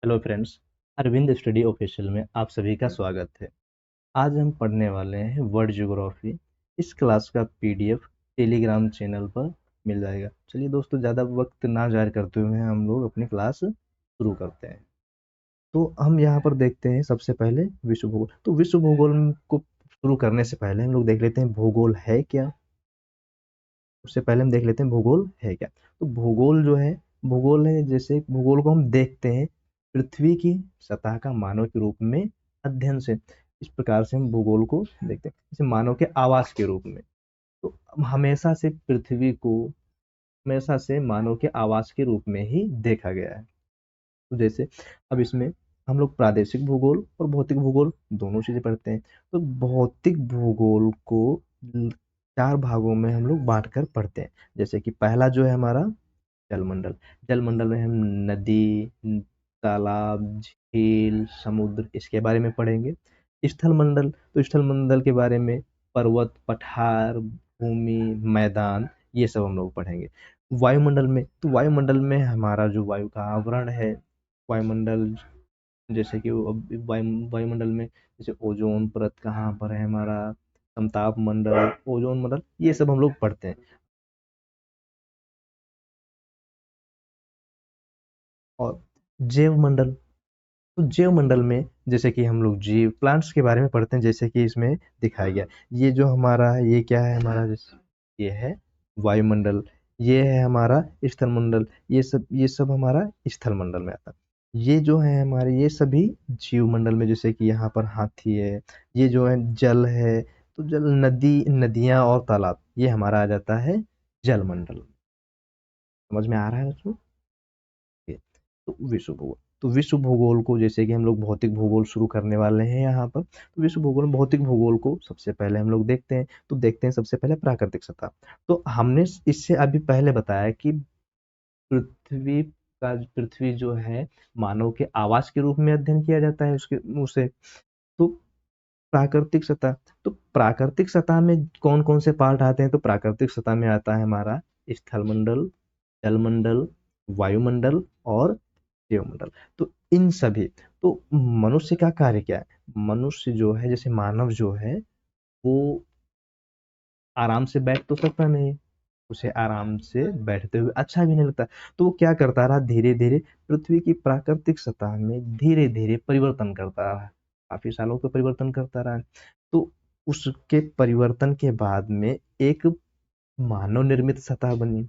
Hello friends, Arvind study official में आप सभी का स्वागत है। आज हम पढ़ने वाले हैं वर्ल्ड ज्योग्राफी। इस क्लास का पीडीएफ टेलीग्राम चैनल पर मिल जाएगा। चलिए दोस्तों, ज़्यादा वक्त ना ज़ाया करते हुए हम लोग अपनी क्लास शुरू करते हैं। तो हम यहाँ पर देखते हैं सबसे पहले विश्व भूगोल। तो विश्व भूगोल को शुरू करने से पहले हम लोग देख लेते हैं भूगोल है क्या। उससे पहले हम देख लेते हैं भूगोल है क्या। तो भूगोल जो है, भूगोल है, जैसे भूगोल को हम देखते हैं पृथ्वी की सतह का मानव के रूप में अध्ययन से। इस प्रकार से हम भूगोल को देखते हैं, जैसे मानव के आवास के रूप में। तो हमेशा से पृथ्वी को हमेशा से मानव के आवास के रूप में ही देखा गया है। तो जैसे अब इसमें हम लोग प्रादेशिक भूगोल और भौतिक भूगोल दोनों चीजें पढ़ते हैं। तो भौतिक भूगोल को चार भागों में हम लोग बांट कर पढ़ते हैं। जैसे कि पहला जो है हमारा जलमंडल। जलमंडल में हम नदी, तालाब, झील, समुद्र इसके बारे में पढ़ेंगे। स्थल मंडल, तो स्थल मंडल के बारे में पर्वत, पठार, भूमि, मैदान, ये सब हम लोग पढ़ेंगे। वायुमंडल में, तो वायुमंडल में हमारा जो वायु का आवरण है, वायुमंडल, जैसे कि वायुमंडल में जैसे ओजोन परत कहाँ पर है हमारा, समताप मंडल, ओजोन मंडल, ये सब हम लोग पढ़ते हैं। और जैव मंडल, तो जैव मंडल में जैसे कि हम लोग जीव प्लांट्स के बारे में पढ़ते हैं, जैसे कि इसमें दिखाया गया। ये जो हमारा है, ये क्या है हमारा, जैसे ये है वायुमंडल, ये है हमारा स्थल मंडल, ये सब हमारा स्थल मंडल में आता है। ये जो है हमारे, ये सभी जीव मंडल में, जैसे कि यहाँ पर हाथी है, ये जो है जल है, तो जल, नदियां और तालाब, ये हमारा आ जाता है जल मंडल। समझ में आ रहा है बच्चों? तो विश्व भूगोल, तो विश्व भूगोल को जैसे कि हम लोग भौतिक भूगोल शुरू करने वाले हैं यहाँ पर। तो विश्व भूगोल, भौतिक भूगोल को सबसे पहले हम लोग देखते हैं। तो देखते हैं सबसे पहले प्राकृतिक सतह। तो हमने इससे अभी पहले बताया कि पृथ्वी पृथ्वी जो है मानव के आवास के रूप में अध्ययन किया जाता है उसके उसे। तो प्राकृतिक सतह, तो प्राकृतिक सतह में कौन कौन से पार्ट आते हैं? तो प्राकृतिक सतह में आता है हमारा स्थलमंडल, जलमंडल, वायुमंडल और जीवमंडल। तो इन सभी, तो मनुष्य का कार्य क्या है? मनुष्य जो है, जैसे मानव जो है, वो आराम से बैठ तो सकता नहीं, उसे आराम से बैठते हुए अच्छा भी नहीं लगता। तो वो क्या करता रहा, धीरे धीरे पृथ्वी की प्राकृतिक सतह में धीरे धीरे परिवर्तन करता रहा, काफी सालों का परिवर्तन करता रहा। तो उसके परिवर्तन के बाद में एक मानव निर्मित सतह बनी,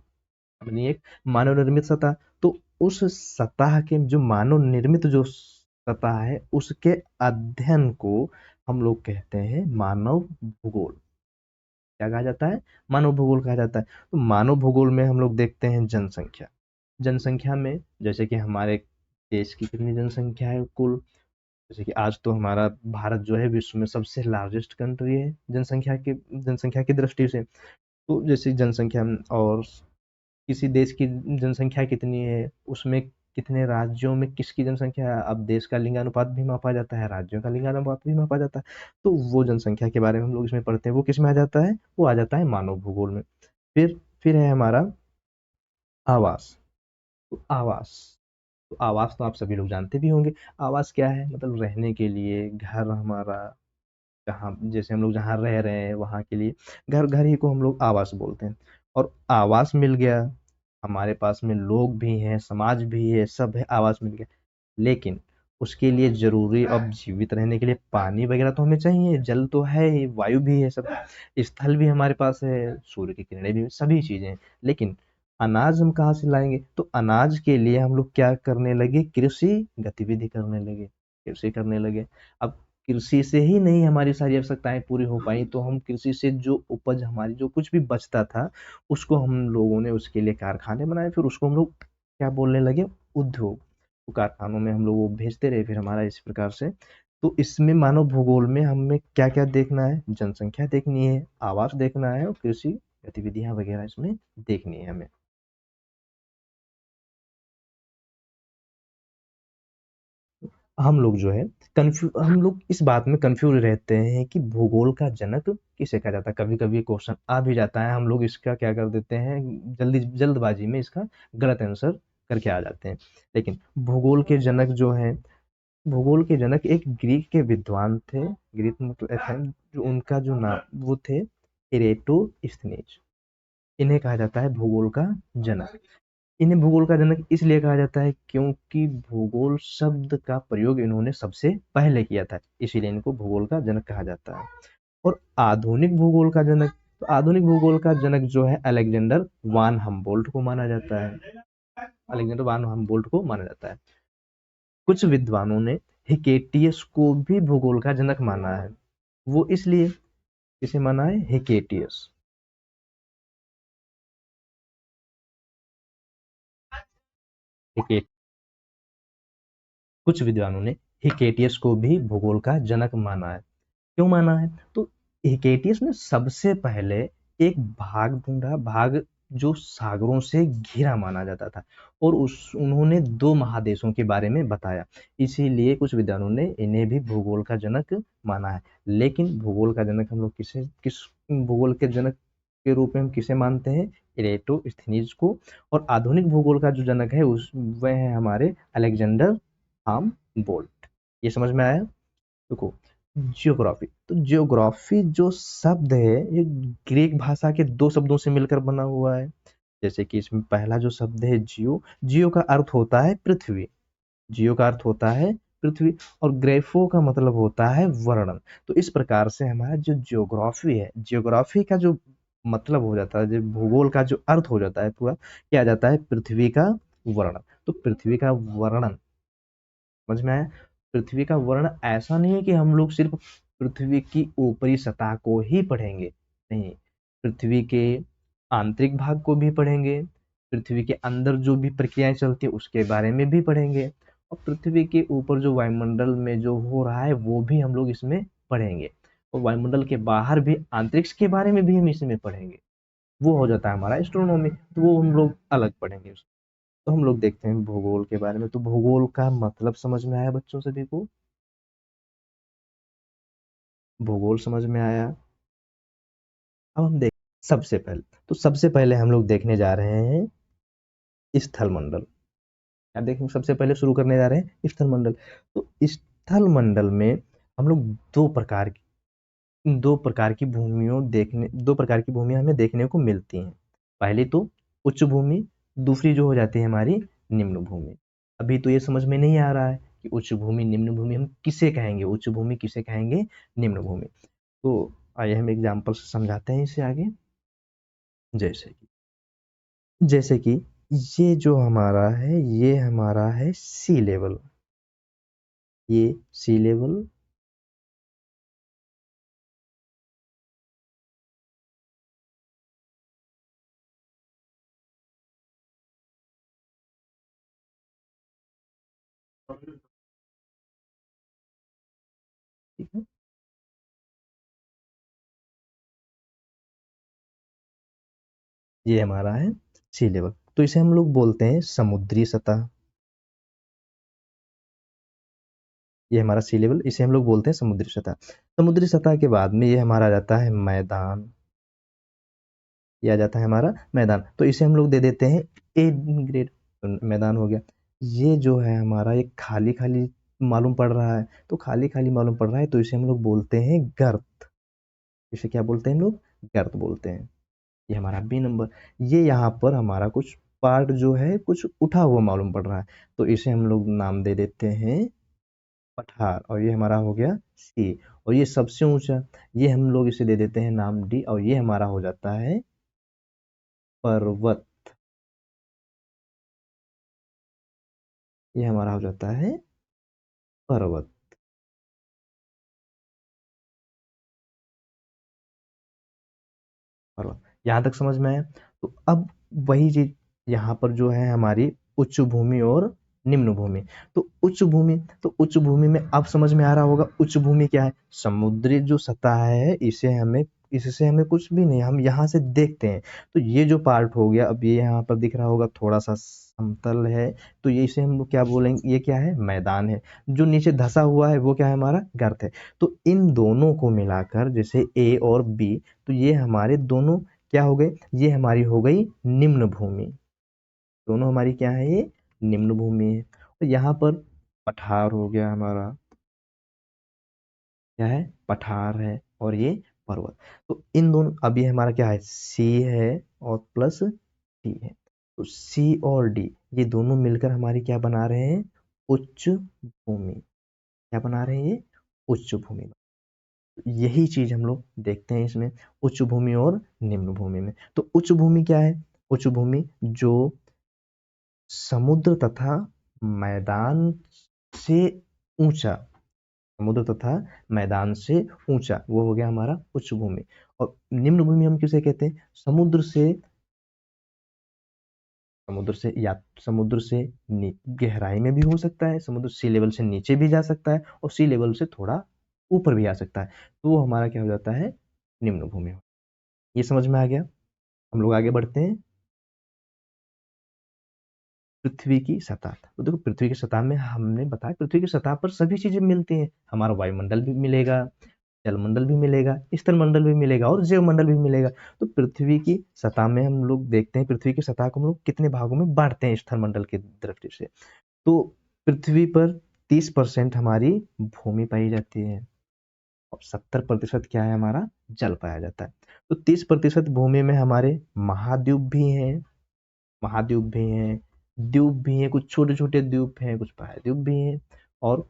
एक मानव निर्मित सतह। तो उस सतह के जो मानव निर्मित जो सतह है, उसके अध्ययन को हम लोग कहते हैं मानव भूगोल। क्या कहा जाता है? मानव भूगोल कहा जाता है। तो मानव भूगोल में हम लोग देखते हैं जनसंख्या। जनसंख्या में जैसे कि हमारे देश की कितनी जनसंख्या है कुल, जैसे कि आज तो हमारा भारत जो है विश्व में सबसे लार्जेस्ट कंट्री है जनसंख्या की दृष्टि से। तो जैसे जनसंख्या और किसी देश की जनसंख्या कितनी है, उसमें कितने राज्यों में किसकी जनसंख्या है, अब देश का लिंगानुपात भी मापा जाता है, राज्यों का लिंगानुपात भी मापा जाता है। तो वो जनसंख्या के बारे में हम लोग इसमें पढ़ते हैं। वो किस में आ जाता है? वो आ जाता है मानव भूगोल में। फिर है हमारा आवास। तो आवास तो आप सभी लोग जानते भी होंगे। आवास क्या है? मतलब रहने के लिए घर हमारा, जहाँ जैसे हम लोग जहाँ रह रहे हैं वहाँ के लिए घर, घर ही को हम लोग आवास बोलते हैं। और आवास मिल गया, हमारे पास में लोग भी हैं, समाज भी है, सब है, आवास मिल गया। लेकिन उसके लिए जरूरी, अब जीवित रहने के लिए पानी वगैरह तो हमें चाहिए, जल तो है ही, वायु भी है, सब स्थल भी हमारे पास है, सूर्य की किरणें भी, सभी चीजें हैं। लेकिन अनाज हम कहाँ से लाएंगे? तो अनाज के लिए हम लोग क्या करने लगे? कृषि गतिविधि करने लगे, कृषि करने लगे। अब कृषि से ही नहीं हमारी सारी आवश्यकताएं पूरी हो पाई, तो हम कृषि से जो उपज, हमारी जो कुछ भी बचता था, उसको हम लोगों ने उसके लिए कारखाने बनाए, फिर उसको हम लोग क्या बोलने लगे? उद्योग। तो कारखानों में हम लोग वो भेजते रहे, फिर हमारा इस प्रकार से। तो इसमें मानव भूगोल में हमें क्या क्या देखना है? जनसंख्या देखनी है, आवास देखना है और कृषि गतिविधियां वगैरह इसमें देखनी है हमें। हम लोग जो है हम लोग इस बात में कंफ्यूज रहते हैं कि भूगोल का जनक किसे कहा जाता है। कभी कभी क्वेश्चन आ भी जाता है, हम लोग इसका क्या कर देते हैं, जल्दबाजी में इसका गलत आंसर करके आ जाते हैं। लेकिन भूगोल के जनक जो हैं, भूगोल के जनक एक ग्रीक के विद्वान थे। ग्रीक मतलब एथेंस, जो उनका जो नाम वो थे इरेटोस्थनीज। इन्हें कहा जाता है भूगोल का जनक। इन्हें भूगोल का जनक इसलिए कहा जाता है क्योंकि भूगोल शब्द का प्रयोग इन्होंने सबसे पहले किया था, इसीलिए इनको भूगोल का जनक कहा जाता है। और आधुनिक भूगोल का जनक, तो आधुनिक भूगोल का जनक जो है अलेक्जेंडर वान हम्बोल्ट को माना जाता है। अलेक्जेंडर वान हम्बोल्ट को माना जाता है। कुछ विद्वानों ने हिकेटियस को भी भूगोल का जनक माना है। वो इसलिए इसे माना है हिकेटियस। हिकेट कुछ विद्वानों ने हिकेटियस को भी भूगोल का जनक माना है। क्यों माना है? तो हिकेटियस ने सबसे पहले एक भाग ढूंढा, भाग जो सागरों से घिरा माना जाता था, और उस उन्होंने दो महादेशों के बारे में बताया। इसीलिए कुछ विद्वानों ने इन्हें भी भूगोल का जनक माना है। लेकिन भूगोल का जनक हम लोग किस भूगोल के जनक के रूप में हम किसे मानते हैं? इरेटोस्थनीज को। और आधुनिक भूगोल का जो जनक है उस वह है हमारे अलेक्जेंडर हाम बोल्ट। ये समझ में आया? देखो, जियोग्राफी, तो जियोग्राफी जो शब्द है ये ग्रीक भाषा के दो शब्दों से मिलकर बना हुआ है। जैसे कि इसमें पहला जो शब्द है जियो, जियो का अर्थ होता है पृथ्वी। जियो का अर्थ होता है पृथ्वी, और ग्रेफो का मतलब होता है वर्णन। तो इस प्रकार से हमारा जो जियोग्राफी है, जियोग्राफी का जो मतलब हो जाता है, जो भूगोल का जो अर्थ हो जाता है पूरा, क्या आ जाता है? पृथ्वी का वर्णन। तो पृथ्वी का वर्णन समझ में आया? पृथ्वी का वर्णन ऐसा नहीं है कि हम लोग सिर्फ पृथ्वी की ऊपरी सतह को ही पढ़ेंगे, नहीं, पृथ्वी के आंतरिक भाग को भी पढ़ेंगे, पृथ्वी के अंदर जो भी प्रक्रियाएं चलती है उसके बारे में भी पढ़ेंगे, और पृथ्वी के ऊपर जो वायुमंडल में जो हो रहा है वो भी हम लोग इसमें पढ़ेंगे, और वायुमंडल के बाहर भी अंतरिक्ष के बारे में भी हम इसमें पढ़ेंगे। वो हो जाता है हमारा एस्ट्रोनॉमी, तो वो हम लोग अलग पढ़ेंगे। तो हम लोग देखते हैं भूगोल के बारे में। तो भूगोल का मतलब समझ में आया बच्चों सभी को? भूगोल समझ में आया? अब हम देख, सबसे पहले हम लोग देखने जा रहे हैं स्थल मंडल। क्या देखेंगे? सबसे पहले शुरू करने जा रहे हैं स्थल मंडल। तो स्थल मंडल में हम लोग दो प्रकार की भूमियों हमें देखने को मिलती हैं। पहली तो उच्च भूमि, दूसरी जो हो जाती है हमारी निम्न भूमि। अभी तो ये समझ में नहीं आ रहा है कि उच्च भूमि निम्न भूमि हम किसे कहेंगे, उच्च भूमि किसे कहेंगे, निम्न भूमि। तो आइए हम एग्जाम्पल से समझाते हैं इसे आगे। जैसे कि जैसे कि ये जो हमारा है, ये हमारा है सी लेवल। ये सी लेवल, ठीक है, ये हमारा है सी लेवल। तो इसे हम लोग बोलते हैं समुद्री सतह। ये हमारा सी लेवल, इसे हम लोग बोलते हैं समुद्री सतह। समुद्री सतह के बाद में ये हमारा आ जाता है मैदान। ये आ जाता है हमारा मैदान, तो इसे हम लोग दे देते हैं ए ग्रेड। मैदान हो गया। ये जो है हमारा एक खाली खाली मालूम पड़ रहा है, तो खाली खाली मालूम पड़ रहा है, तो इसे हम लोग बोलते हैं गर्त। इसे क्या बोलते हैं हम लोग? गर्त बोलते हैं। ये हमारा बी नंबर। ये यहाँ पर हमारा कुछ पार्ट जो है कुछ उठा हुआ मालूम पड़ रहा है, तो इसे हम लोग नाम दे देते हैं पठार, और ये हमारा हो गया सी। और ये सबसे ऊंचा, ये हम लोग इसे दे देते हैं नाम डी, और ये हमारा हो जाता है पर्वत। ये हमारा हो जाता है पर्वत। पर्वत, यहाँ तक समझ में आया? तो अब वही चीज यहाँ पर जो है हमारी उच्च भूमि और निम्न भूमि। तो उच्च भूमि में अब समझ में आ रहा होगा उच्च भूमि क्या है? समुद्री जो सतह है, इसे हमें, इससे हमें कुछ भी नहीं, हम यहाँ से देखते हैं। तो ये जो पार्ट हो गया, अब ये यहाँ पर दिख रहा होगा थोड़ा सा समतल है, तो ये इसे हम लोग क्या बोलेंगे? ये क्या है? मैदान है। जो नीचे धसा हुआ है वो क्या है? हमारा गर्त है। तो इन दोनों को मिलाकर, जैसे ए और बी, तो ये हमारे दोनों क्या हो गए? ये हमारी हो गई निम्न भूमि। दोनों हमारी क्या है? ये निम्न भूमि है। तो यहाँ पर पठार हो गया हमारा, क्या है, पठार है, और ये पर्वत। तो इन दोनों, अब ये हमारा क्या है, सी है और प्लस डी है। तो सी और डी ये दोनों मिलकर हमारी क्या बना रहे हैं, उच्च भूमि। क्या बना रहे हैं ये, उच्च भूमि। यही चीज हम लोग देखते हैं इसमें, उच्च भूमि और निम्न भूमि में। तो उच्च भूमि क्या है, उच्च भूमि जो समुद्र तथा मैदान से ऊंचा, समुद्र तथा मैदान से ऊंचा, वो हो गया हमारा उच्च भूमि। और निम्न भूमि हम किसे कहते हैं, समुद्र से या समुद्र से गहराई में भी हो सकता है, समुद्र सी लेवल से नीचे भी जा सकता है, और सी लेवल से थोड़ा ऊपर भी आ सकता है। तो वो हमारा क्या हो जाता है, निम्न भूमि। ये समझ में आ गया। हम लोग आगे बढ़ते हैं। पृथ्वी की सतह, तो देखो पृथ्वी की सतह में हमने बताया, पृथ्वी की सतह पर सभी चीजें मिलती हैं। हमारा वायुमंडल भी मिलेगा, जलमंडल भी मिलेगा, स्थलमंडल भी मिलेगा, और जैवमंडल भी मिलेगा। तो पृथ्वी की सतह में हम लोग देखते हैं, पृथ्वी की सतह को हम लोग कितने भागों में बांटते हैं स्थलमंडल की दृष्टि से। तो पृथ्वी पर 30% हमारी भूमि पाई जाती है, और 70% क्या है, हमारा जल पाया जाता है। तो 30% भूमि में हमारे महाद्वीप भी हैं, महाद्वीप भी हैं, द्वीप भी हैं, कुछ छोटे छोटे द्वीप हैं, कुछ प्रायद्वीप भी हैं। और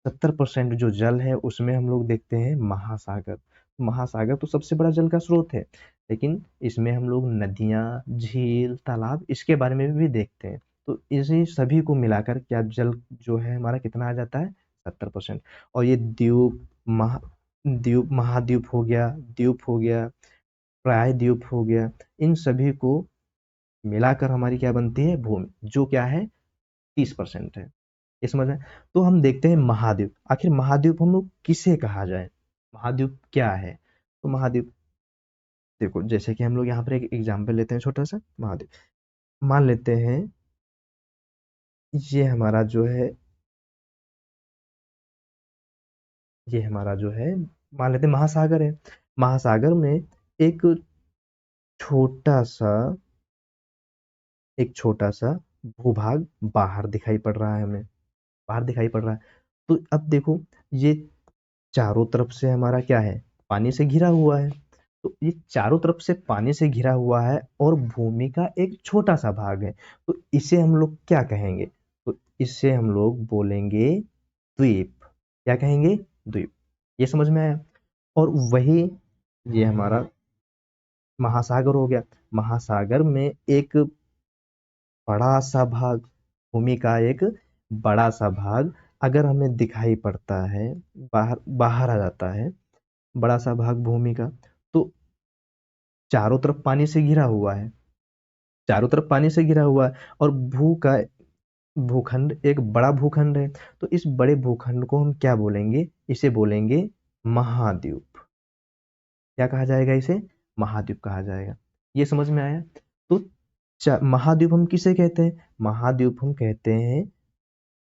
70% जो जल है उसमें हम लोग देखते हैं महासागर। महासागर तो सबसे बड़ा जल का स्रोत है, लेकिन इसमें हम लोग नदियां, झील, तालाब, इसके बारे में भी देखते हैं। तो इसी सभी को मिलाकर क्या जल जो है हमारा कितना आ जाता है, 70%। और ये द्वीप, महाद्वीप हो गया, द्वीप हो गया, प्रायद्वीप हो गया, इन सभी को मिलाकर हमारी क्या बनती है, भूमि, जो क्या है, 30% है। ये समझ है। तो हम देखते हैं महाद्वीप, आखिर महाद्वीप हम लोग किसे कहा जाए, महाद्वीप क्या है। तो महाद्वीप, देखो जैसे कि हम लोग यहाँ पर एक एग्जाम्पल लेते हैं, छोटा सा महाद्वीप मान लेते हैं। ये हमारा जो है, ये हमारा जो है, मान लेते हैं महासागर है। महासागर में एक छोटा सा, एक छोटा सा भूभाग बाहर दिखाई पड़ रहा है हमें, बाहर दिखाई पड़ रहा है। तो अब देखो, ये चारों तरफ से हमारा क्या है, पानी से घिरा हुआ है। तो ये चारों तरफ से पानी से घिरा हुआ है, और भूमि का एक छोटा सा भाग है। तो इसे हम लोग क्या कहेंगे, तो इसे हम लोग बोलेंगे द्वीप। क्या कहेंगे, द्वीप। ये समझ में आया। और वही, ये हमारा महासागर हो गया। महासागर में एक बड़ा सा भाग, भूमि का एक बड़ा सा भाग अगर हमें दिखाई पड़ता है, बाहर बाहर आ जाता है, बड़ा सा भाग भूमि का, तो चारों तरफ पानी से घिरा हुआ है, चारों तरफ पानी से घिरा हुआ है, और भू का भूखंड एक बड़ा भूखंड है। तो इस बड़े भूखंड को हम क्या बोलेंगे, इसे बोलेंगे महाद्वीप। क्या कहा जाएगा इसे, महाद्वीप कहा जाएगा। ये समझ में आया। तो महाद्वीप हम किसे कहते हैं, महाद्वीप हम कहते हैं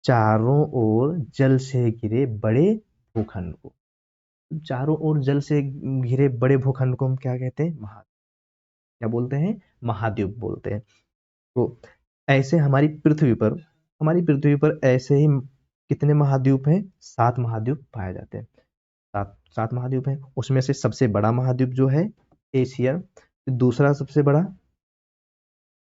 चारों ओर जल से घिरे बड़े भूखंड को। चारों ओर जल से घिरे बड़े भूखंड को हम क्या कहते हैं, क्या बोलते हैं, महाद्वीप बोलते हैं। तो ऐसे हमारी पृथ्वी पर ऐसे ही कितने महाद्वीप हैं, 7 महाद्वीप पाए जाते हैं। सात सात महाद्वीप हैं। उसमें से सबसे बड़ा महाद्वीप जो है एशिया, दूसरा सबसे बड़ा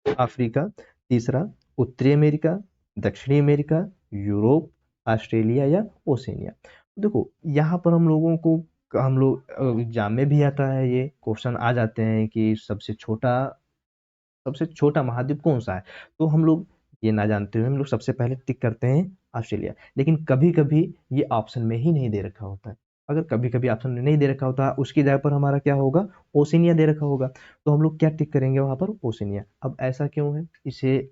अफ्रीका, तीसरा उत्तरी अमेरिका, दक्षिणी अमेरिका, यूरोप, ऑस्ट्रेलिया या ओशिनिया। देखो यहाँ पर हम लोगों को, हम लोग एग्जाम में भी आता है, ये क्वेश्चन आ जाते हैं कि सबसे छोटा महाद्वीप कौन सा है। तो हम लोग ये ना जानते हुए हम लोग सबसे पहले टिक करते हैं ऑस्ट्रेलिया। लेकिन कभी कभी ये ऑप्शन में ही नहीं दे रखा होता है। अगर कभी कभी ऑप्शन में नहीं दे रखा होता, उसकी जगह पर हमारा क्या होगा, ओशिनिया दे रखा होगा। तो हम लोग क्या टिक करेंगे वहां पर, ओशिनिया। अब ऐसा क्यों है, इसे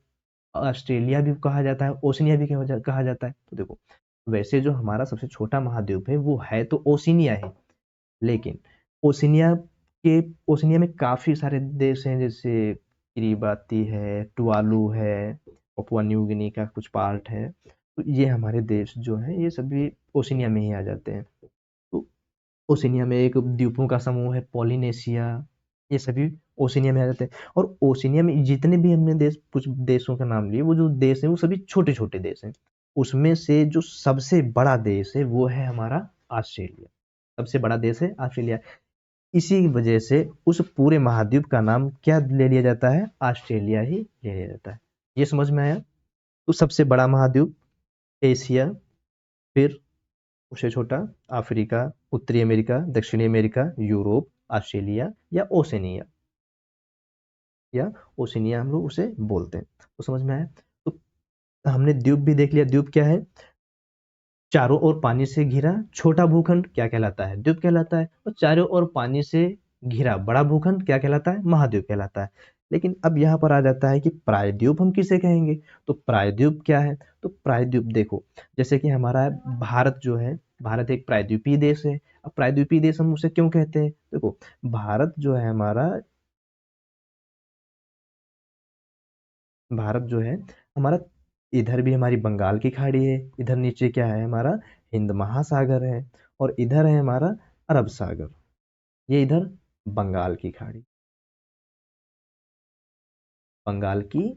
ऑस्ट्रेलिया भी कहा जाता है, ओशिनिया भी कहा जाता है। तो देखो, वैसे जो हमारा सबसे छोटा महाद्वीप है वो है तो ओशिनिया है, लेकिन ओशिनिया के ओशिनिया में काफी सारे देश हैं, जैसे किरिबाती है, टुवालू है, पपुआ न्यू गिनी का कुछ पार्ट है। तो ये हमारे देश जो हैं ये सभी ओशिनिया में ही आ जाते हैं। तो ओशिनिया में एक द्वीपों का समूह है, पोलिनेशिया, ये सभी ओशिनिया में आ जाते हैं। और ओशिनिया में जितने भी हमने देश, कुछ देशों का नाम लिए, वो जो देश है वो सभी छोटे छोटे देश हैं। उसमें से जो सबसे बड़ा देश है वो है हमारा ऑस्ट्रेलिया। सबसे बड़ा देश है ऑस्ट्रेलिया। इसी वजह से उस पूरे महाद्वीप का नाम क्या ले लिया जाता है, ऑस्ट्रेलिया ही ले लिया जाता है। ये समझ में आया। तो सबसे बड़ा महाद्वीप एशिया, फिर उससे छोटा अफ्रीका, उत्तरी अमेरिका, दक्षिणी अमेरिका, यूरोप, ऑस्ट्रेलिया या ओशनिया, या ओशनिया हम लोग उसे बोलते हैं। तो समझ में आया। तो हमने द्वीप भी देख लिया। द्वीप क्या है, चारों ओर पानी से घिरा छोटा भूखंड क्या कहलाता है, द्वीप कहलाता है। और चारों ओर पानी से घिरा बड़ा भूखंड क्या कहलाता है, महाद्वीप कहलाता है। लेकिन अब यहाँ पर आ जाता है कि प्रायद्वीप हम किसे कहेंगे। तो प्रायद्वीप क्या है, तो प्रायद्वीप देखो, जैसे कि हमारा भारत जो है, भारत एक प्रायद्वीपीय देश है। अब प्रायद्वीपीय देश हम उसे क्यों कहते हैं, देखो भारत जो है हमारा, भारत जो है हमारा, इधर भी हमारी बंगाल की खाड़ी है, इधर नीचे क्या है हमारा, हिंद महासागर है, और इधर है हमारा अरब सागर। ये इधर बंगाल की खाड़ी, बंगाल की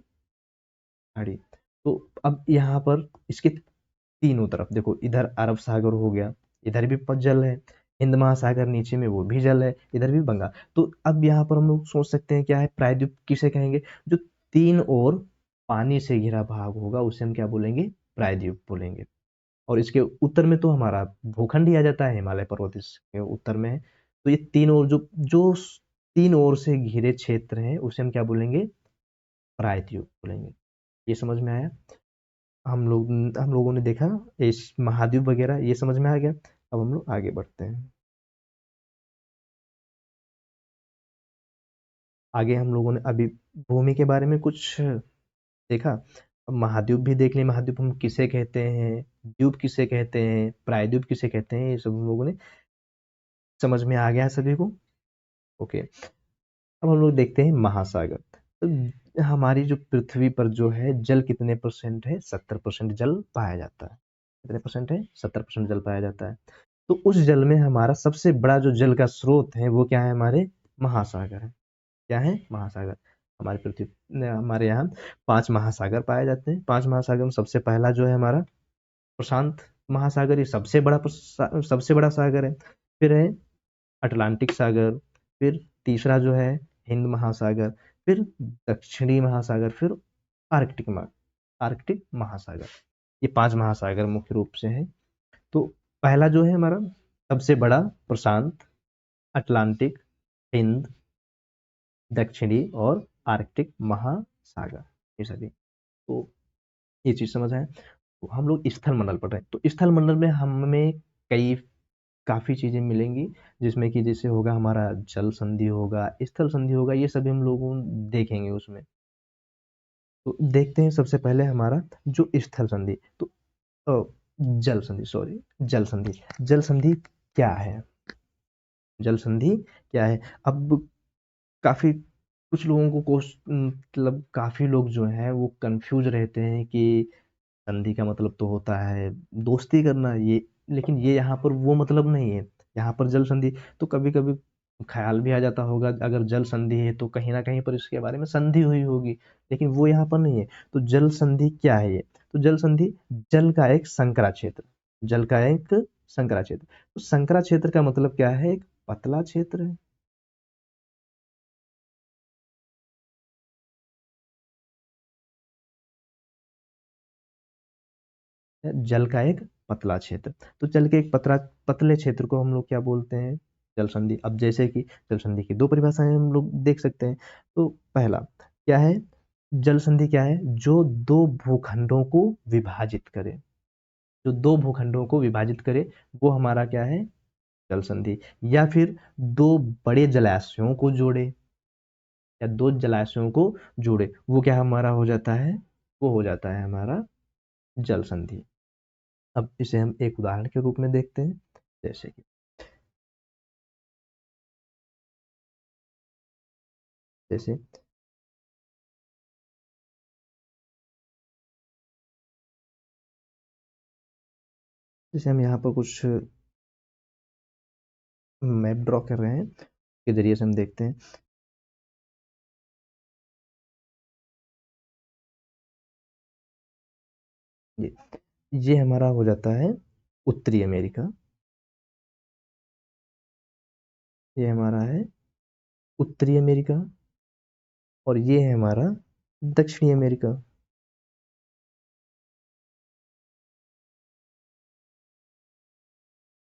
खाड़ी। तो अब यहाँ पर इसके तीनों तरफ देखो, इधर अरब सागर हो गया, इधर भी जल है, हिंद महासागर नीचे में वो भी जल है, इधर भी बंगाल। तो अब यहाँ पर हम लोग सोच सकते हैं क्या है, प्रायद्वीप किसे कहेंगे, जो तीन ओर पानी से घिरा भाग होगा उसे हम क्या बोलेंगे, प्रायद्वीप बोलेंगे। और इसके उत्तर में तो हमारा भूखंड ही आ जाता है, हिमालय पर्वत इसके उत्तर में है। तो ये तीन ओर जो जो तीन ओर से घिरे क्षेत्र हैं उसे हम क्या बोलेंगे, प्रायद्वीप बोलेंगे। ये समझ में आया। हम लोगों ने देखा इस महाद्वीप वगैरह, ये समझ में आ गया। अब हम लोग आगे बढ़ते हैं। आगे हम लोगों ने अभी भूमि के बारे में कुछ देखा। अब महाद्वीप भी देख लिए, महाद्वीप हम किसे कहते हैं, द्वीप किसे कहते हैं, प्रायद्वीप किसे कहते हैं, ये सब हम लोगों ने समझ में आ गया सभी को। ओके। अब हम लोग देखते हैं महासागर। तो हमारी जो पृथ्वी पर जो है जल कितने परसेंट है, 70% जल पाया जाता है। कितने परसेंट है, 70% जल पाया जाता है। तो उस जल में हमारा सबसे बड़ा जो जल का स्रोत है वो क्या है, हमारे महासागर है। क्या है, महासागर। हमारी पृथ्वी हमारे यहाँ 5 महासागर पाए जाते हैं। 5 महासागर में सबसे पहला जो है हमारा प्रशांत महासागर, ये सबसे बड़ा सागर है। फिर है अटलांटिक सागर, फिर तीसरा जो है हिंद महासागर, फिर दक्षिणी महासागर, फिर आर्कटिक आर्कटिक महासागर। ये 5 महासागर मुख्य रूप से हैं। तो पहला जो है हमारा सबसे बड़ा प्रशांत, अटलांटिक, हिंद, दक्षिणी और आर्कटिक महासागर, ये सभी। तो ये चीज समझ आए। तो हम लोग स्थल मंडल पढ़ रहे हैं, तो स्थल मंडल में हमें कई काफी चीजें मिलेंगी, जिसमें कि जैसे होगा हमारा जल संधि होगा, स्थल संधि होगा, ये सभी हम लोग देखेंगे उसमें। तो देखते हैं सबसे पहले हमारा जो स्थल संधि, तो अ, जल संधि, सॉरी, जल संधि। जल संधि क्या है, जल संधि क्या है। अब काफी कुछ लोगों को मतलब काफी लोग जो हैं वो कंफ्यूज रहते हैं कि संधि का मतलब तो होता है दोस्ती करना, ये, लेकिन ये यहाँ पर वो मतलब नहीं है। यहाँ पर जल संधि, तो कभी कभी ख्याल भी आ जाता होगा अगर जल संधि है तो कहीं ना कहीं पर इसके बारे में संधि हुई होगी, लेकिन वो यहाँ पर नहीं है। तो जल संधि क्या है ये, तो जल संधि जल का एक संकरा क्षेत्र, जल का एक संकरा क्षेत्र। तो संकरा क्षेत्र का मतलब क्या है, एक पतला क्षेत्र है। जल का एक पतला क्षेत्र। तो जल के एक पतले क्षेत्र को हम लोग क्या बोलते हैं, जल संधि। अब जैसे कि जल संधि की दो परिभाषाएं हम लोग देख सकते हैं। तो पहला क्या है, जल संधि क्या है, जो दो भूखंडों को विभाजित करे, जो दो भूखंडों को विभाजित करे वो हमारा क्या है, जल संधि। या फिर दो बड़े जलाशयों को जोड़े, या दो जलाशयों को जोड़े, वो क्या हमारा हो जाता है, वो हो जाता है हमारा जल संधि। अब इसे हम एक उदाहरण के रूप में देखते हैं। जैसे कि जैसे जैसे हम यहाँ पर कुछ मैप ड्रॉ कर रहे हैं, के जरिए से हम देखते हैं। ये ये हमारा हो जाता है उत्तरी अमेरिका। ये हमारा है उत्तरी अमेरिका। और ये है हमारा दक्षिणी अमेरिका।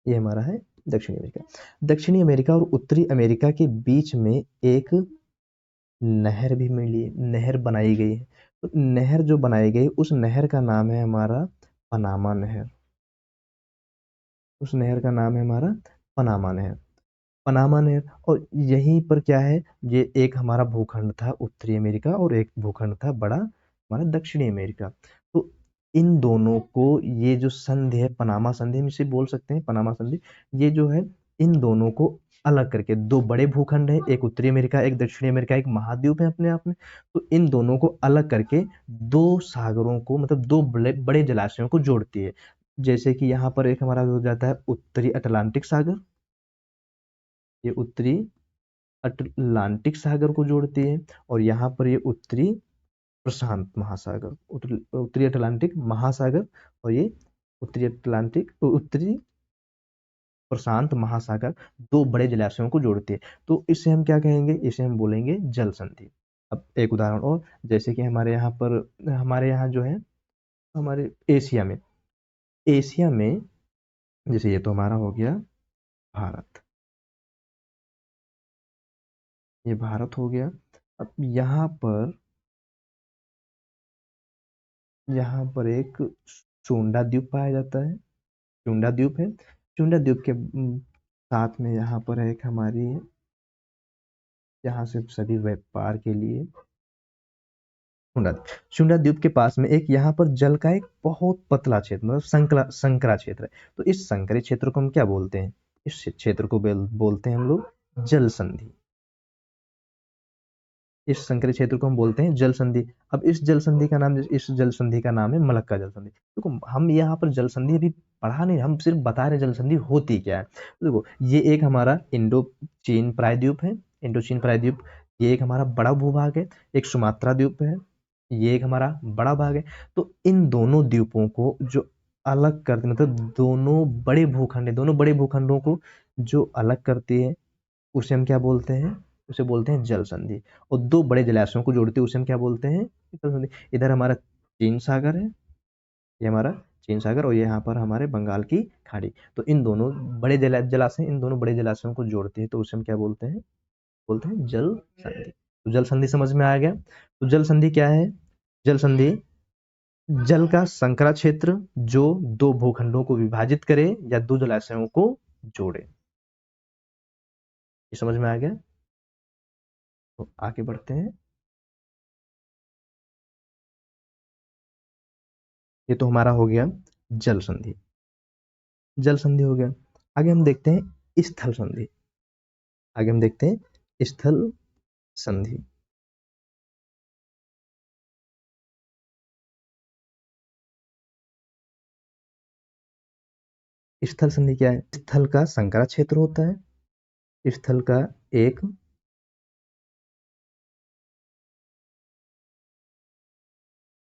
ये हमारा है दक्षिणी अमेरिका। दक्षिणी अमेरिका और उत्तरी अमेरिका के बीच में एक नहर भी मिली, नहर बनाई गई है। तो नहर जो बनाई गई उस नहर का नाम है हमारा पनामा नहर। उस नहर का नाम है हमारा पनामा नहर। पनामा नहर। और यहीं पर क्या है, ये एक हमारा भूखंड था उत्तरी अमेरिका और एक भूखंड था बड़ा हमारा दक्षिणी अमेरिका। तो इन दोनों को ये जो संधि है पनामा संधि हम इसे बोल सकते हैं पनामा संधि। ये जो है इन दोनों को अलग करके दो बड़े भूखंड है, एक उत्तरी अमेरिका एक दक्षिणी अमेरिका, एक महाद्वीप है अपने आप में। तो इन दोनों को अलग करके दो सागरों को मतलब दो बड़े बड़े जलाशयों को जोड़ती है। जैसे कि यहाँ पर एक हमारा हो जाता है उत्तरी अटलांटिक सागर। ये उत्तरी अटलांटिक सागर को जोड़ती है। और यहाँ पर ये उत्तरी प्रशांत महासागर, उत्तरी अटलांटिक महासागर। और ये उत्तरी प्रशांत महासागर दो बड़े जलाशयों को जोड़ती है। तो इसे हम क्या कहेंगे, इसे हम बोलेंगे जल संधि। अब एक उदाहरण और, जैसे कि हमारे यहाँ जो है हमारे एशिया में जैसे ये तो हमारा हो गया भारत। ये भारत हो गया। अब यहाँ पर एक चोंडा द्वीप पाया जाता है। चुंडा द्वीप है। चुंडा द्वीप के साथ में यहाँ पर है एक हमारी, यहाँ से सभी व्यापार के लिए चुंडा चुंडा द्वीप के पास में एक यहाँ पर जल का एक बहुत पतला क्षेत्र मतलब संकरा क्षेत्र है। तो इस संकरे क्षेत्र को हम क्या बोलते हैं, इस क्षेत्र को बोलते हैं हम लोग जल संधि। इस संकरे क्षेत्र को हम बोलते हैं जल संधि। अब इस जल संधि का नाम है मलक्का जल संधि। देखो हम यहाँ पर जल संधि अभी पढ़ा नहीं, हम सिर्फ बता रहे जल संधि होती क्या है। तो देखो ये एक हमारा इंडो चीन प्रायद्वीप है। इंडो चीन प्रायद्वीप ये एक हमारा बड़ा भूभाग है। एक सुमात्रा द्वीप है, ये एक हमारा बड़ा भाग है। तो इन दोनों द्वीपों को जो अलग करते मतलब दोनों बड़े भूखंड है, दोनों बड़े भूखंडों को जो अलग करती है उसे हम क्या बोलते हैं, उसे बोलते हैं जल संधि। और दो बड़े जलाशयों को जोड़ते हैं उसे हम क्या बोलते हैं, जल संधि। इधर हमारा चीन सागर है, ये हमारा चीन सागर, और ये यहाँ पर हमारे बंगाल की खाड़ी। तो इन दोनों बड़े जलाशय इन दोनों बड़े जलाशयों को जोड़ते हैं तो उसे हम क्या बोलते हैं जल संधि। तो जल संधि समझ में आ गया। तो जल संधि क्या है, जल संधि जल का संकरा क्षेत्र जो दो भूखंडों को विभाजित करे या दो जलाशयों को जोड़े। ये समझ में आ गया। तो आगे बढ़ते हैं। ये तो हमारा हो गया जल संधि। जल संधि हो गया। आगे हम देखते हैं स्थल संधि। आगे हम देखते हैं स्थल संधि। स्थल संधि क्या है, स्थल का संकरा क्षेत्र होता है। स्थल का एक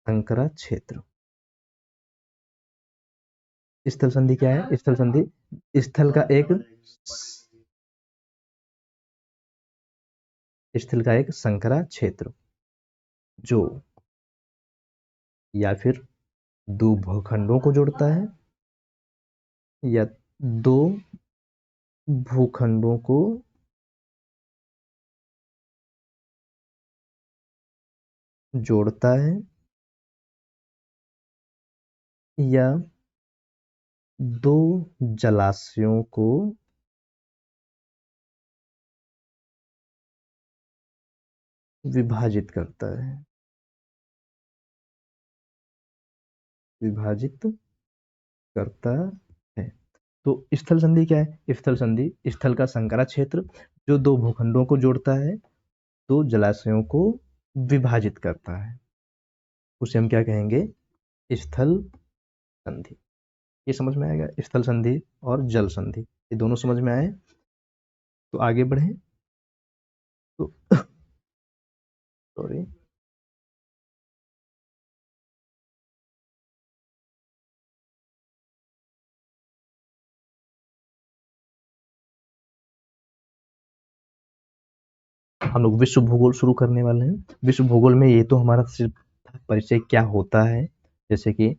संकरा क्षेत्र। स्थल संधि क्या है, स्थल संधि स्थल का एक संकरा क्षेत्र जो या फिर दो भूखंडों को जोड़ता है या दो भूखंडों को जोड़ता है या दो जलाशयों को विभाजित करता है, विभाजित करता है। तो स्थल संधि क्या है, स्थल संधि स्थल का संकरा क्षेत्र जो दो भूखंडों को जोड़ता है, दो जलाशयों को विभाजित करता है, उसे हम क्या कहेंगे, स्थल संधि। ये समझ में आएगा, स्थल संधि और जल संधि ये दोनों समझ में आए। तो आगे बढ़े। तो सॉरी हम लोग विश्व भूगोल शुरू करने वाले हैं। विश्व भूगोल में ये तो हमारा सिर्फ परिचय क्या होता है, जैसे कि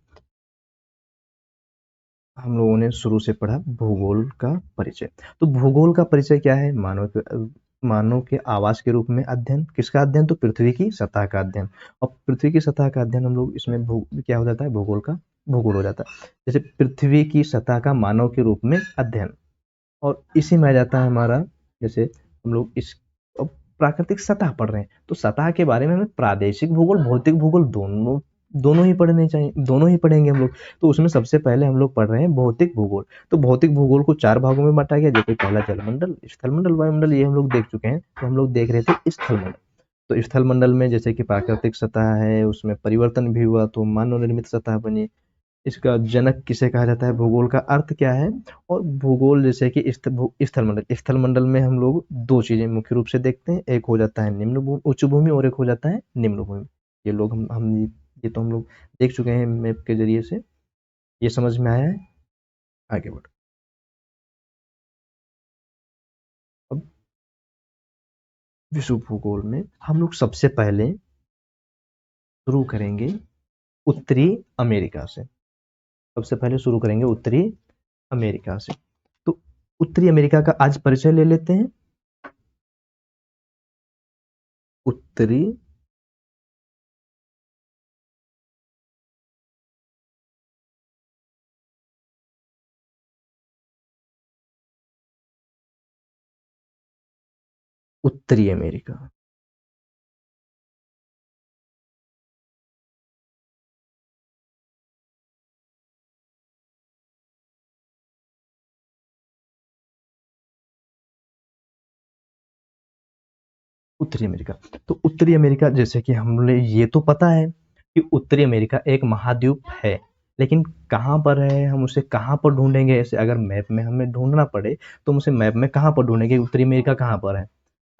हम लोगों ने शुरू से पढ़ा भूगोल का परिचय। तो भूगोल का परिचय क्या है? मानव के आवास के रूप में अध्ययन। किसका अध्ययन? तो पृथ्वी की सतह का अध्ययन। और पृथ्वी की सतह का अध्ययन हम लोग इसमें क्या हो जाता है? भूगोल हो जाता है। जैसे पृथ्वी की सतह का मानव के रूप में अध्ययन, और इसी में आ जाता है हमारा, जैसे हम लोग इस अब प्राकृतिक सतह पढ़ रहे हैं तो सतह के बारे में हमें प्रादेशिक भूगोल, भौतिक भूगोल दोनों दोनों ही पढ़ने चाहिए, दोनों ही पढ़ेंगे हम लोग। तो उसमें सबसे पहले हम लोग पढ़ रहे हैं भौतिक भूगोल। तो भौतिक भूगोल को 4 भागों में बांटा गया, जैसे पहला जलमंडल, स्थलमंडल, वायुमंडल, ये हम लोग देख चुके हैं। तो हम लोग देख रहे थे स्थलमंडल। तो स्थलमंडल में जैसे कि प्राकृतिक सतह है, उसमें परिवर्तन भी हुआ तो मानव निर्मित सतह बनी। इसका जनक किसे कहा जाता है? भूगोल का अर्थ क्या है? और भूगोल जैसे कि स्थलमंडल में हम लोग 2 चीजें मुख्य रूप से देखते हैं, एक हो जाता है उच्च भूमि, और एक हो जाता है निम्न भूमि। ये लोग हम ये तो हम लोग देख चुके हैं मैप के जरिए से। ये समझ में आया है? आगे बढ़ो। अब विश्व भूगोल में हम लोग सबसे पहले शुरू करेंगे उत्तरी अमेरिका से। सबसे पहले शुरू करेंगे उत्तरी अमेरिका से। तो उत्तरी अमेरिका का आज परिचय ले लेते हैं। उत्तरी उत्तरी अमेरिका। उत्तरी अमेरिका। तो उत्तरी अमेरिका, जैसे कि हमने ये तो पता है कि उत्तरी अमेरिका एक महाद्वीप है, लेकिन कहाँ पर है, हम उसे कहाँ पर ढूंढेंगे? ऐसे अगर मैप में हमें ढूंढना पड़े तो हम उसे मैप में कहाँ पर ढूंढेंगे? उत्तरी अमेरिका कहाँ पर है?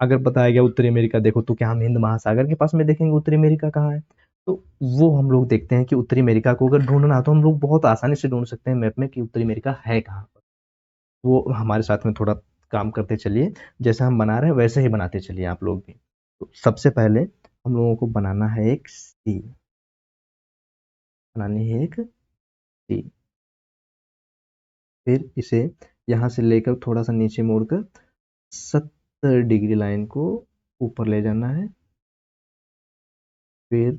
अगर बताया गया उत्तरी अमेरिका देखो, तो क्या हम हिंद महासागर के पास में देखेंगे उत्तरी अमेरिका कहाँ है? तो वो हम लोग देखते हैं कि उत्तरी अमेरिका को अगर ढूंढना तो हम लोग बहुत आसानी से ढूंढ सकते हैं मैप में कि उत्तरी अमेरिका है कहाँ पर। वो हमारे साथ में थोड़ा काम करते चलिए, जैसा हम बना रहे हैं वैसे ही बनाते चलिए आप लोग भी। तो सबसे पहले हम लोगों को बनाना है एक सी, बनानी है एक सी। फिर इसे यहाँ से लेकर थोड़ा सा नीचे मोड़कर 70 डिग्री लाइन को ऊपर ले जाना है। फिर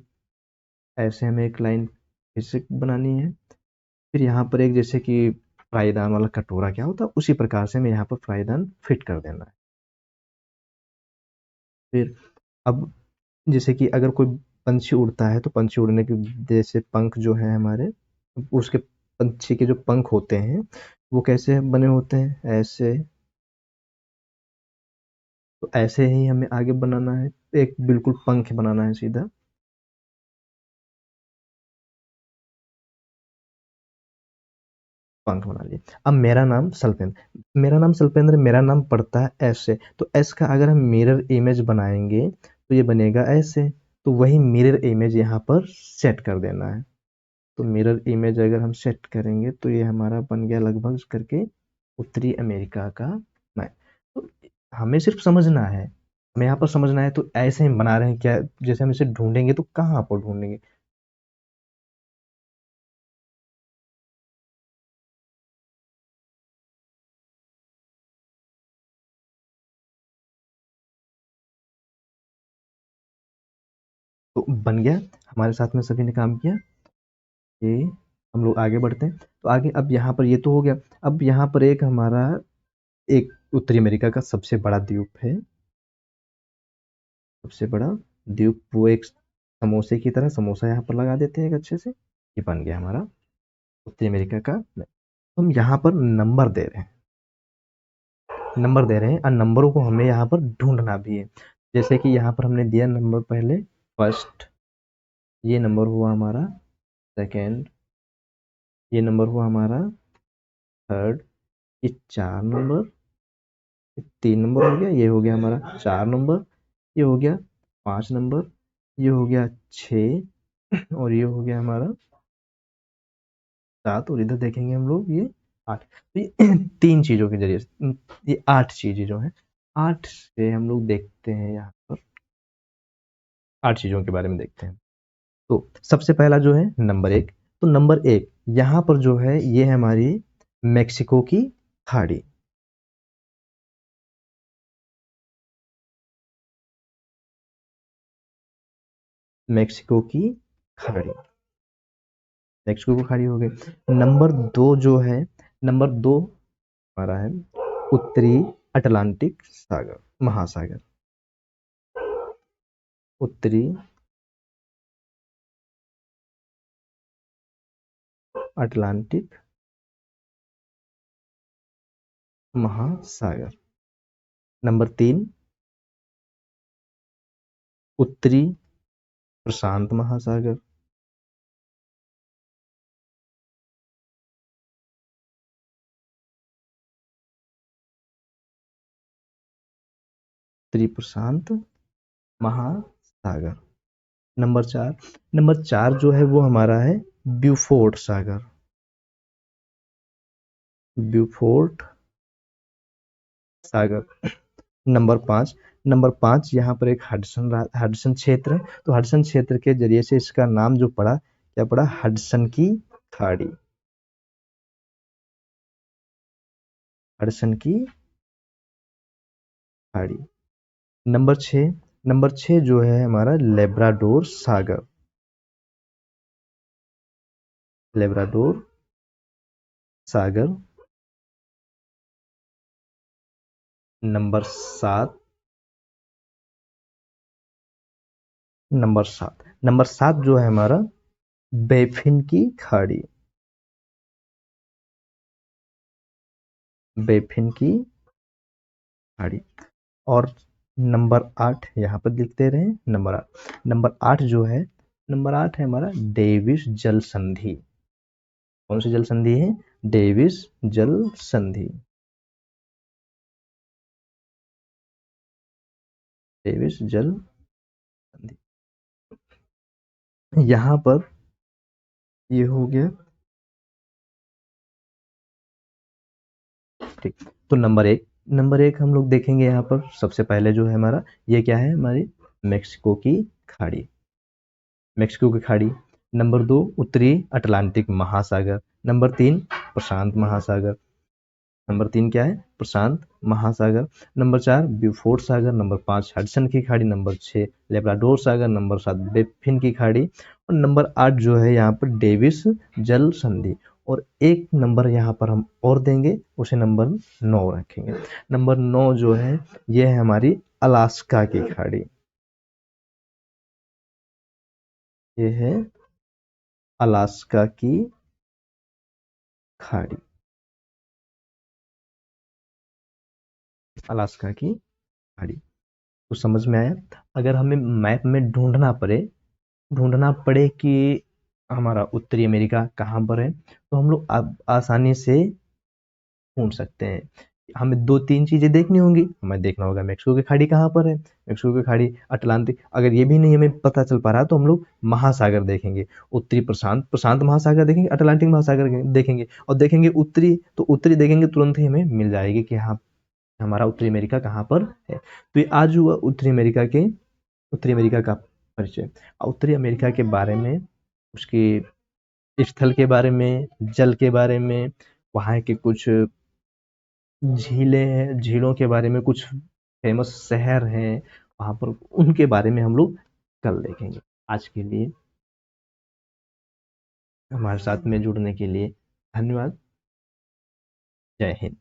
ऐसे हमें एक लाइन फिर से बनानी है। फिर यहाँ पर एक, जैसे कि फ्राईदान वाला कटोरा क्या होता है, उसी प्रकार से हमें यहाँ पर फ्राईदान फिट कर देना है। फिर अब जैसे कि अगर कोई पंछी उड़ता है तो पंछी उड़ने के जैसे पंख जो है हमारे, उसके पंछी के जो पंख होते हैं वो कैसे बने होते हैं? ऐसे। तो ऐसे ही हमें आगे बनाना है, एक बिल्कुल पंख बनाना है सीधा। पंख बना लिए। अब मेरा नाम सल्पेंद्र, मेरा नाम पड़ता है ऐसे, तो एस का अगर हम मिरर इमेज बनाएंगे तो ये बनेगा ऐसे। तो वही मिरर इमेज यहाँ पर सेट कर देना है। तो मिरर इमेज अगर हम सेट करेंगे तो ये हमारा बन गया लगभग करके उत्तरी अमेरिका का मैप। तो हमें सिर्फ समझना है, हमें यहाँ पर समझना है, तो ऐसे ही बना रहे हैं क्या? जैसे हम इसे ढूंढेंगे तो कहाँ पर ढूंढेंगे? तो बन गया, हमारे साथ में सभी ने काम किया। ये हम लोग आगे बढ़ते हैं। तो आगे अब यहाँ पर ये तो हो गया। अब यहाँ पर एक हमारा एक उत्तरी अमेरिका का सबसे बड़ा द्वीप है, सबसे बड़ा द्वीप। वो एक समोसे की तरह, समोसा यहाँ पर लगा देते हैं एक अच्छे से। ये बन गया हमारा उत्तरी अमेरिका का। हम यहाँ पर नंबर दे रहे हैं और नंबरों को हमें यहाँ पर ढूंढना भी है। जैसे कि यहाँ पर हमने दिया नंबर पहले फर्स्ट, ये नंबर हुआ हमारा सेकेंड, ये नंबर हुआ हमारा थर्ड, ये 4 नंबर, 3 नंबर हो गया, ये हो गया हमारा 4 नंबर, ये हो गया 5 नंबर, ये हो गया 6, और ये हो गया हमारा 7, और इधर देखेंगे हम लोग ये 8। तो ये 3 चीजों के जरिए से ये 8 चीजें जो है, 8 से हम लोग देखते हैं यहाँ पर 8 चीज़ों के बारे में देखते हैं। तो सबसे पहला जो है नंबर 1, तो नंबर 1 यहाँ पर जो है ये है हमारी मेक्सिको की खाड़ी। मेक्सिको की खाड़ी, मेक्सिको की खाड़ी हो गई। नंबर 2 जो है, नंबर 2 हमारा है उत्तरी अटलांटिक सागर, महासागर। उत्तरी अटलांटिक महासागर। नंबर 3 उत्तरी प्रशांत महासागर। उत्तरी प्रशांत महासागर। नंबर 4 जो है वो हमारा है ब्यूफोर्ट सागर। ब्यूफोर्ट सागर। नंबर 5 यहाँ पर एक हडसन क्षेत्र है, तो हडसन क्षेत्र के जरिए से इसका नाम जो पड़ा, क्या पड़ा, हडसन की खाड़ी। हडसन की खाड़ी। नंबर 6 जो है हमारा लेब्राडोर सागर। लेब्राडोर सागर। नंबर 7 नंबर 7 जो है हमारा बेफिन की खाड़ी। बेफिन की खाड़ी। और नंबर 8 यहाँ पर लिखते रहे। नंबर 8 जो है, नंबर 8 है हमारा डेविस जल संधि। कौन सी जल संधि है? डेविस जल संधि। डेविस जल संधि। यहाँ पर ये हो गया, ठीक। तो नंबर एक हम लोग देखेंगे यहाँ पर सबसे पहले जो है हमारा, ये क्या है, हमारी मेक्सिको की खाड़ी। मेक्सिको की खाड़ी। नंबर 2 उत्तरी अटलांटिक महासागर। नंबर 3 प्रशांत महासागर। नंबर 3 क्या है? प्रशांत महासागर। नंबर 4 ब्यूफोर्ट सागर। नंबर 5 हडसन की खाड़ी। नंबर 6 लेब्राडोर सागर। नंबर 7 बेफिन की खाड़ी। और नंबर 8 जो है यहाँ पर डेविस जल संधि। और एक नंबर यहाँ पर हम और देंगे, उसे नंबर 9 रखेंगे। नंबर 9 जो है ये है हमारी अलास्का की खाड़ी। ये है अलास्का की खाड़ी। अलास्का की खाड़ी। तो समझ में आया? अगर हमें मैप में ढूंढना पड़े कि हमारा उत्तरी अमेरिका कहाँ पर है, तो हम लोग आसानी से ढूंढ सकते हैं। हमें 2-3 चीजें देखनी होंगी। हमें देखना होगा मेक्सिको की खाड़ी कहाँ पर है, मेक्सिको की खाड़ी, अटलांटिक। अगर ये भी नहीं हमें पता चल पा रहा तो हम लोग महासागर देखेंगे। उत्तरी प्रशांत प्रशांत महासागर देखेंगे, अटलांटिक महासागर देखेंगे, और देखेंगे उत्तरी, तो उत्तरी देखेंगे तुरंत ही हमें मिल जाएगी कि हाँ हमारा उत्तरी अमेरिका कहाँ पर है। तो ये आज हुआ उत्तरी अमेरिका का परिचय। उत्तरी अमेरिका के बारे में, उसकी स्थल के बारे में, जल के बारे में, वहाँ के कुछ झीलें हैं, झीलों के बारे में, कुछ फेमस शहर हैं वहाँ पर, उनके बारे में हम लोग कल देखेंगे। आज के लिए हमारे साथ में जुड़ने के लिए धन्यवाद। जय हिंद।